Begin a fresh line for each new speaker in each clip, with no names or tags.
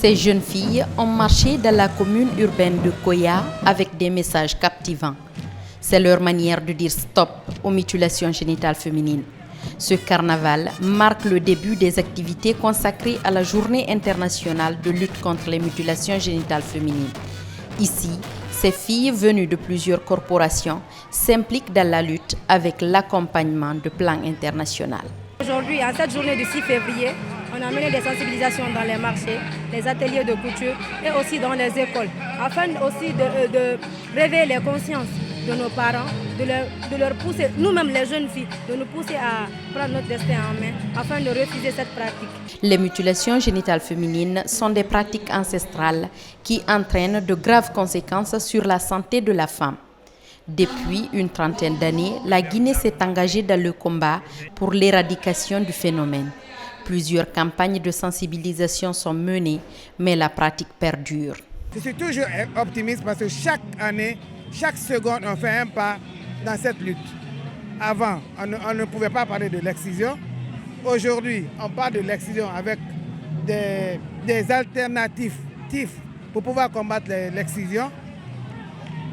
Ces jeunes filles ont marché dans la commune urbaine de Koya avec des messages captivants. C'est leur manière de dire stop aux mutilations génitales féminines. Ce carnaval marque le début des activités consacrées à la Journée internationale de lutte contre les mutilations génitales féminines. Ici, ces filles venues de plusieurs corporations s'impliquent dans la lutte avec l'accompagnement de plans internationaux.
Aujourd'hui, à cette journée du 6 février, on a mené des sensibilisations dans les marchés, les ateliers de couture et aussi dans les écoles, afin aussi de réveiller les consciences de nos parents, de leur pousser, nous-mêmes les jeunes filles, de nous pousser à prendre notre destin en main afin de refuser cette pratique.
Les mutilations génitales féminines sont des pratiques ancestrales qui entraînent de graves conséquences sur la santé de la femme. Depuis une trentaine d'années, la Guinée s'est engagée dans le combat pour l'éradication du phénomène. Plusieurs campagnes de sensibilisation sont menées, mais la pratique perdure.
Je suis toujours optimiste parce que chaque année, chaque seconde, on fait un pas dans cette lutte. Avant, on ne pouvait pas parler de l'excision. Aujourd'hui, on parle de l'excision avec des alternatives pour pouvoir combattre l'excision.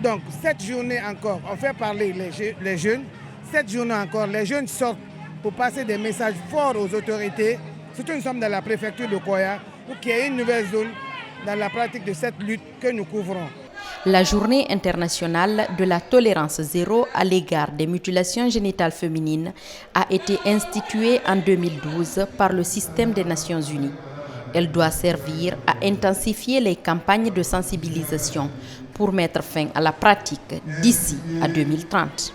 Donc, cette journée encore, on fait parler les jeunes. Cette journée encore, les jeunes sortent pour passer des messages forts aux autorités. Surtout, nous sommes dans la préfecture de Koya, pour qu'il y ait une nouvelle zone dans la pratique de cette lutte que nous couvrons.
La Journée internationale de la tolérance zéro à l'égard des mutilations génitales féminines a été instituée en 2012 par le système des Nations Unies. Elle doit servir à intensifier les campagnes de sensibilisation pour mettre fin à la pratique d'ici à 2030.